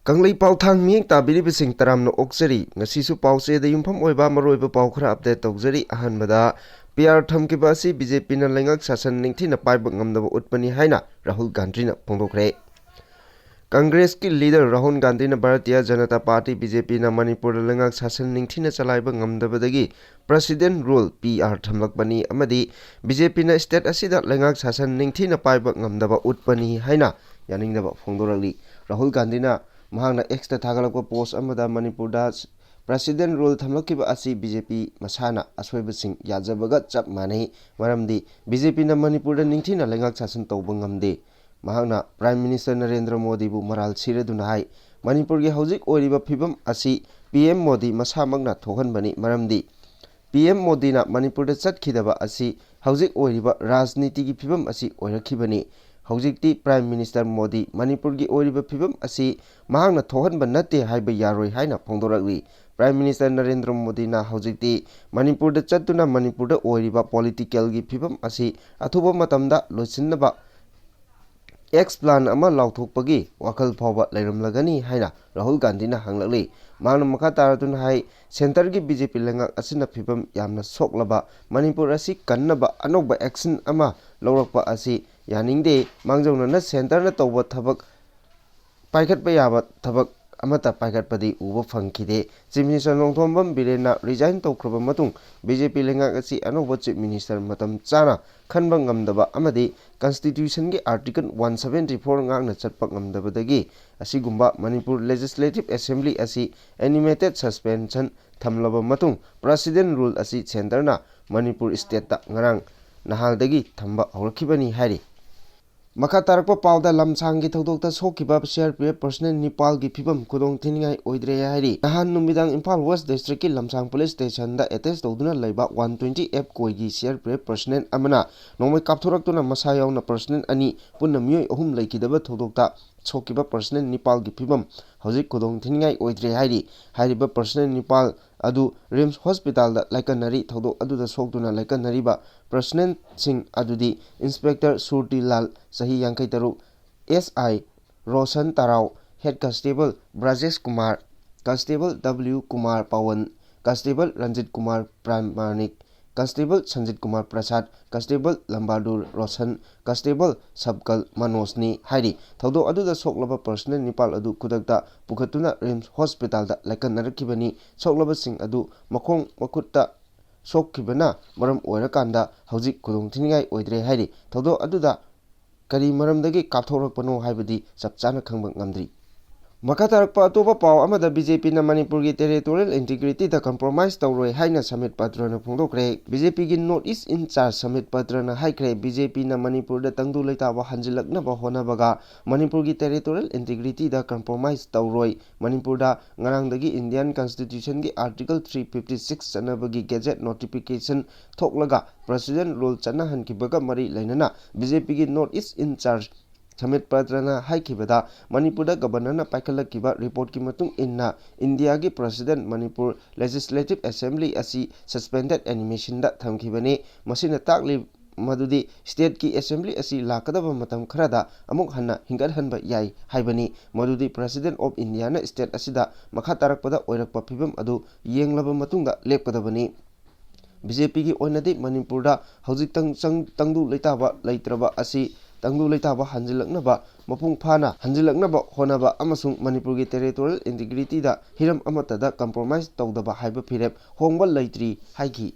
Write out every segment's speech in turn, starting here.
Kanglai Pauthang Miyeng Tabiribising Taramno Oksari, Ngasisu Pause the Yumpam Oiba Maroiba Paukra update Oksari Ahanmada, PR Thamkibasi BJP na Lengak Sasan Ningtina Paibangam the Utpani Haina, Rahul Gandhi na Pongokre. Congress ki leader Rahul Gandhi na Bharatiya Janata Party BJP na Manipur Lengak Sasan Ningtina Salaiba Ngamdabadagi, President Rule PR Thamlakpani Amadi, BJP na State Asida Lengak Sasan Ningtina Paibangam Utpani Haina, Yaningaba Fondorali, Rahul Gandhi na Mahangna extra Tagalog post amada Manipur das President rule thamlakiba asi BJP masana asweba sing yajabaga chap manai maramdi BJP na Manipur da ningthina lengak sasan tawba ngamde mahangna Prime Minister Narendra Modi bu maral sireduna hai Manipur gi hojik oiriba phibam asi PM Modi masamagna thohanbani maramdi PM Modi na Manipur da chatkhidaba asi hojik oiriba rajniti gi phibam asi oirakhibani Hojikti Prime Minister Modi Manipur gi oiriba phibam asi mahangna thohanba natte haiba yaroi haina phongdorakli Prime Minister Narendra Modi na hojikti Manipur da chattuna Manipur da oiriba political gi phibam asi athuba matamda loichinnaba X plan ama lauthokpagi wakal phawba leiramlagani haina Rahul Gandhi na hanglakli mahangna makha taratun hai center gi BJP lengak asina phibam yamna soklaba Manipur asi kannaba anokba action ama lawrakpa asi Yaningde Mangjona na center na tawba thabak paikat bayaba thabak amata paikat padi uba phangkide Chief Minister Nongthombam Birena resign tawkraba matung BJP lengak asi anoba Chief Minister matam chana khanba ngamdaba amadi Constitution gi Article 174 ngakna chatpak ngamdabadagi asigumba Manipur Legislative Assembly asi animated suspension thamlaba matung President rule asi center na Manipur state ta ngarang nahaldagi thamba hawrakhibani hari Makha tarakpa pauda lamsanggi thodokta sokiba CRPF personnel Nepal gi phibam khudong thiningai oidre hairi nahan numidang Imphal West District ki lamsang police station da attach tawduna leiba 120 F koi gi CRPF personnel amana nongmei kapthoraktuna masa yauna personnel ani punna miyoi ahum leikidaba thodokta sokiba personnel Nepal gi phibam hojik khudong thiningai oidre hairi hairiba personnel Nepal adu Rims Hospital da laikanari thodok adu da sokduna laikanari ba personnel sing adudi Inspector Surti Lal Sahi Yankai Taruk SI Roshan Tarau Head Constable Brajesh Kumar Constable W Kumar Pawan Constable Ranjit Kumar Pramanik Constable Sanjit Kumar Prasad Constable Lambadur Roshan Constable Sabkal Manosni Hairi Taudo aduda soklaba personnel Nepal adu kudakta pukhatuna Rims Hospital da laikannarakibani soklaba sing adu makhong makutta sokkibana maram oirakanda hojik khudong thiningai oidre hairi taudo aduda kari maramdagi kapthorakpano haibadi chapchana khangba ngamdri Makatarakpa atopa pau amada BJP na Manipur gi territorial integrity da compromise tawroi haina Samit Patra na phongdokre BJP gi North East in charge Samit Patra na haikre BJP na Manipur da tangdu leitaba hanjilaknaba honabaga Manipur gi territorial integrity da compromise tawroi Manipur da ngarangdagi Indian Constitution gi Article 356 chanabagi gazette notification thoklaga President rule chanahankibaga mari lainana BJP gi North East in charge Samit Patrana haikibada Manipur da governor na paikalakiba report ki matung inna India gi President Manipur Legislative Assembly asi suspended animation da thamkibani masina takli madudi state ki assembly asi lakadaba matam kharada amuk hanna hingat hanba yai haibani madudi President of India na state asida makha tarakpada oirakpa phibam adu yenglaba matungda lepkadabani BJP gi oinadi Manipur da hojik tangdu leitaba leitraba asi tangdu leitaba hanjilaknaba mapung phana hanjilaknaba honaba amasung Manipur gi territorial integrity da hiram amata da compromise tawdaba haiba phirep hongba leitri haiki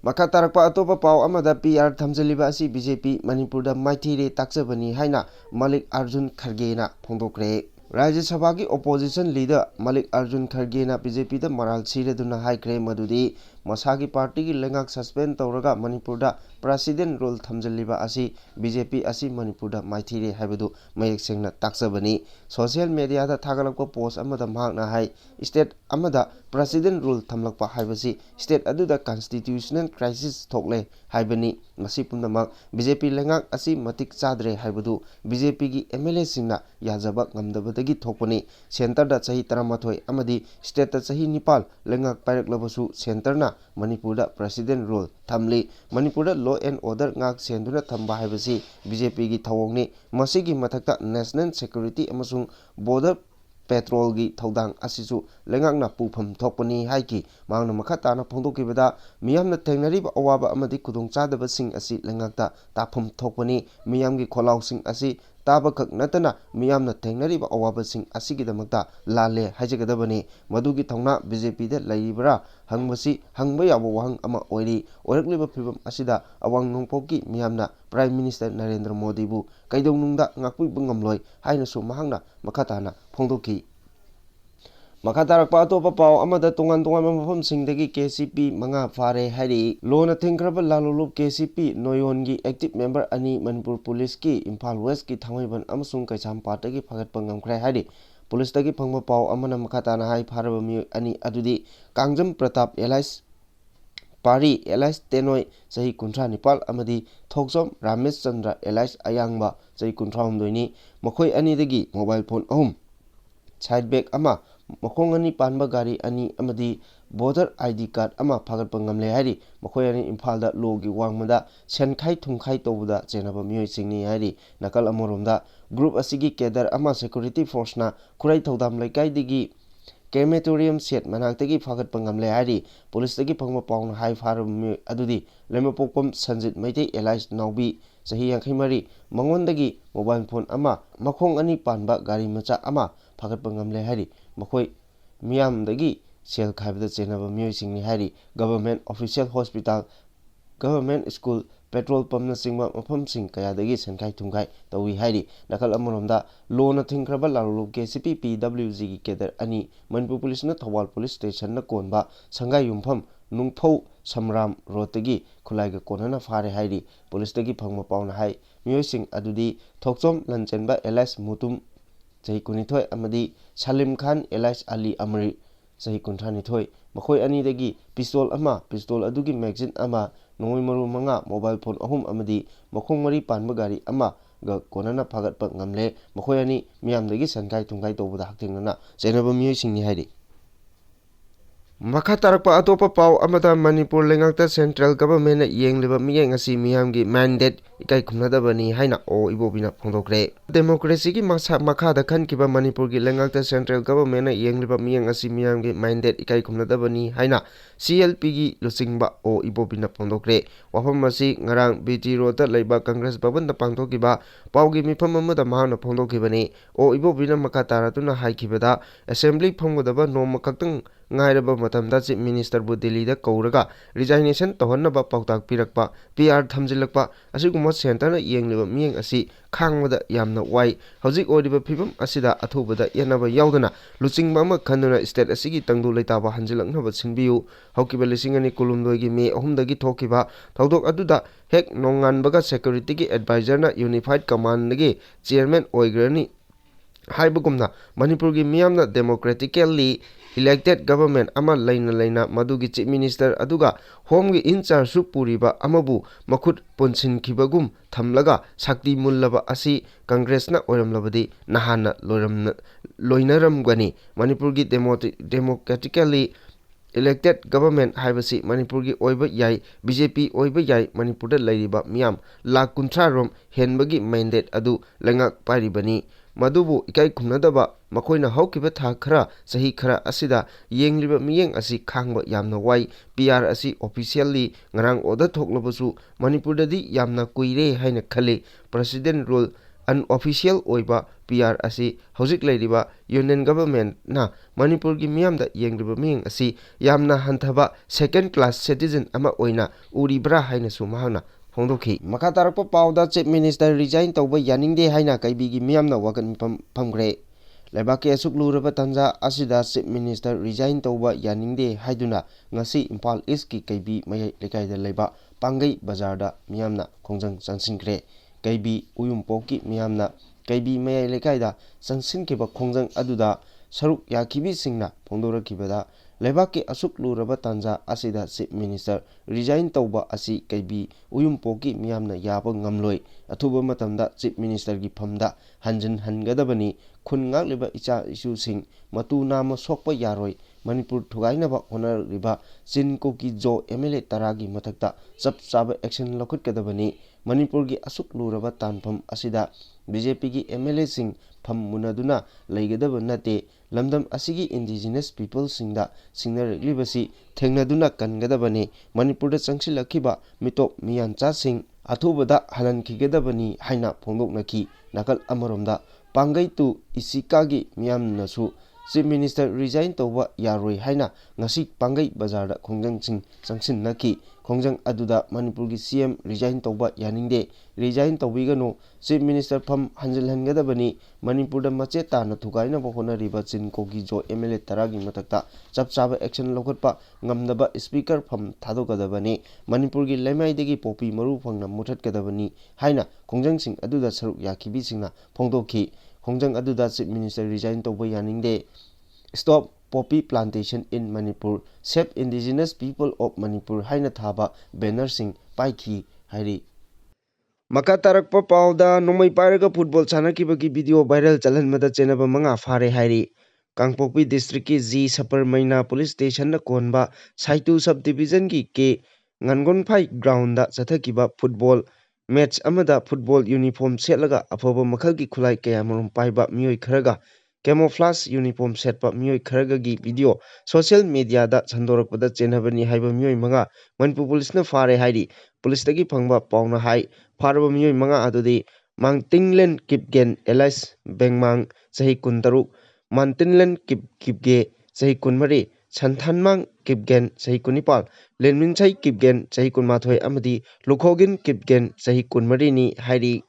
makha tarakpa atopa pau amada PR thamjaliba asi BJP Manipur da maithire takjabani haina Malik Arjun Kharge na phongdokre Rajya Sabha ki opposition leader Malik Arjun Kharge na BJP da maral sireduna haikre madudi masagi party ki lengak suspend tawraga Manipur da president role thamjaliba asi BJP asi Manipur da maithire haibadu mayek sengna taksabani social media da thagalakpa post amada mahakna hai state amada president rule thamlakpa haibasi state aduda constitutional crisis thokle haibani ngasi pundamak BJP lengak asi matik chadre haibadu BJP gi MLA singna yajaba ngamdabadagi thokpani center da chahi 13 amadi state da chahi 9 lengak pairaklabasu center na Manipur da president rule thamli Manipur da law and order ngak senduna thamba haibasi BJP gi thawongni masigi mathakta national security amasung border petrolgi thodang asisu lengakna pufam thokpani haiki mangna makhatana phongdokibada miyamna thengnariba awaba amadi khudong chadabasing asi lengakta tafam thokpani miyamgi kholausing asi tabakak natana miyamna thengnariba awabasing asigidamakta lale hajigadabani madugi thongna BJP da laibra hangbasi hangba yabo wahang ama oiri orakliba phibam asida awang nongpoki miyamna Prime Minister Narendra Modi bu kaidongnungda ngakpuiba ngamloi hainasu mahangna makhatana phongdoki Makatarakpa atopa pau amada tongan mafamsingdagi KCP manga fare hari lona thengkraba lalulup KCP noyongi active member ani Manipur Police ki Imphal West ki Thangaiban amasung Kaisampatagi phagatpa ngamkhrai hari Police tagi phangba pau amana makhatana hai pharaba mi ani adudi Kangjam Pratap Elias Pari Elias Tenoi sahi kuntra nipal amadi Thoksom Ramesh Chandra Elias Ayangba sahi kuntra humdoini makhoi ani dagi mobile phone ahum side bag ama makhong ani panba gari ani amadi voter ID card ama phagatpa ngamle hari makhoi ani Imphal logi wangmada senkhai thumkhai tobda chenaba mioi singni hari nakal amoromda group asigi kedar ama security force na kurai thodam laikai digi crematorium set manaktagi phagatpa ngamle hari police tagi phangma paung hai pharam mi adudi lemapokpam Sanjit Maitei Elias Naubi sahi 53 mangondagi mobile phone ama makhong ani panba gari macha ama phagatpa ngamle hari makhoi miyamdagi sel khaibda chenaba mioi singni hari government official hospital government school petrol pump na singma mafam sing kayadagi senkai thumkai tawi hari nakal amoromda lona thingkraba lalulu KCP PWG gi kedar ani Manipur police na Thawal police station na konba sangai yumpham nungthau samram rotagi khulaiga konana fare hari police tagi phangma pauna hai mioi sing adudi Thokchom Lanchenba Elias Mutum Sahi kunithoi amadi Salim Khan Elias Ali Amri sahi kunthranithoi makhoi ani dagi pistol adugi magazine ama noi maru manga mobile phone ahum amadi makhong mari panba gari ama ga konana phagatpa ngamle makhoi ani miyamdagi sankai thungkai tobda haktingnana chenaba mioi singni hairi Makatarakpa atopa pau amada Manipur lengakta central government na yengliba miyeng asi miyamgi mandate ikai khumnadabani haina o ibobina phongdokre democracy gi makhada khankiba Manipur gi lengakta central government na yengliba miyeng asi miyamgi mandate ikai khumnadabani haina CLP gi lusingba o ibobina phongdokre wafam asi ngarang BT road da leiba Congress bhavan da pangthokiba paugi mifam amada mahana phongdokibani o ibobina makataratuna haikibada assembly phonggodaba noma kaktang ngairaba matamda chief minister bu Delhi da kauraga resignation tohannaba pautak pirakpa PR thamjilakpa asiguma center na yengliba miyeng asi khangmada yamna wai hojik oriba phibam asida athubada yanaba yaudana luchingba ma khanduna state asigi tangdu leitaba hanjilaknaba singbiu haukiba lisingani kulumdoi gi me ahumdagi thokiba thaudok aduda hek nonganbaga security gi advisor na unified command gi chairman oigrani haibagumna Manipur gi miyamna democratically elected government ama laina madugi chief minister aduga home gi in charge su puriba amabu makhut ponsin khibagum thamlaga sakti mullaba asi congress na oramlabadi nahana loinaram gani Manipur gi democratically elected government haibasi Manipur gi oiba yai BJP oiba yai Manipur da lairiba miyam Lak Hallkpani henbagi mandate adu lengak paribani madubu ikai khumnadaba makoina haukiba tha khara sahi khara asida yengliba miyeng asi khangba yamna wai PR asi officially ngarang oda thoklobasu Manipur dadi yamna kuire haina khale president rule unofficial oiba PR asi hojik leiriba union government na Manipur gi miyamda yengliba miyeng asi yamna hanthaba second class citizen ama oina uribra haina su mahana Hongdoki Makatarakpa pauda chief minister resign tauba yaningde haina kaibigi miyamna wakan phamgre Lebake asuk luraba tanja asida chief minister resign tauba yaningde haiduna ngasi Imphal East ki kaibi mayai lekaida leba pangai bazarda miyamna khongjang chansinkre kaibi uyumpoki miyamna kaibi mayai lekaida chansinkeba khongjang aduda saruk yakibi singna phongdorakibada Lebake asuk luraba tanja asida chief minister resign tauba asi kaibi uyumpoki miyamna yaba ngamloi athuba matamda chief minister gi phamda hanjin hangadabani khun ngakleba icha isu sing matu nama sokpa yaroi Manipur thugainaba honariba Chin Kuki Jo MLA taragi mathakta chap chaba action lokhutkadabani Manipur gi asuk luraba tanpham asida BJP gi MLA sing pham munaduna leigadaba nate lamdam asigi indigenous people singda singnareglibasi thengnaduna kangadabani Manipur da changsilakiba mitop miyancha sing athubada halankhigedabani haina phongdoknaki nakal amaromda pangai tu isikagi miyamnasu Chief Minister resign toba yaroi haina ngasi pangai bazar da khongjang sing changsin naki khongjang aduda Manipur gi CM resign toba yaningde resign tobigano Chief Minister pham hanjilhangadabani Manipur da mache tana thugaina ba honariba Chin Kogi Jo MLA taragi matakta chap chaba action lokotpa ngamdaba speaker pham thadokadabani Manipur gi lemaidagi popi maru phangna muthatkadabani haina khongjang sing aduda saruk yakibi singna phongdokhi khongjang aduda Chief Minister resign toba yaningde Stop Poppy Plantation in Manipur, Save Indigenous People of Manipur haina thaba banner sing paiki hari. Maka tarakpa pauda Nongmei pairaga football sanakibagi video viral chalanmada chenaba manga fare hari. Kangpokpi district ki G Sapar Maina police station na konba Saitu subdivision ki ke ngangon phai ground da chathakiba football match amada football uniform setlaga afoba makhal ki khulai kaya marum paiba mioi kharaga camouflage uniform setpa mioi kharagagi video social media da sandorakpada chenhabani haiba mioi manga Manipur police na fare hairi police dagi phangba pauna hai faraba mioi manga adudi Mangtinglen Kipgen Elias Bengmang sahi kuntaruk Mantinlen Kipge sahi kunmari Santhanmang Kipgen sahi kunipal Lenmin sahi Kipgen sahi kunmathoi amadi Lukhogin Kipgen sahi kunmari ni hairi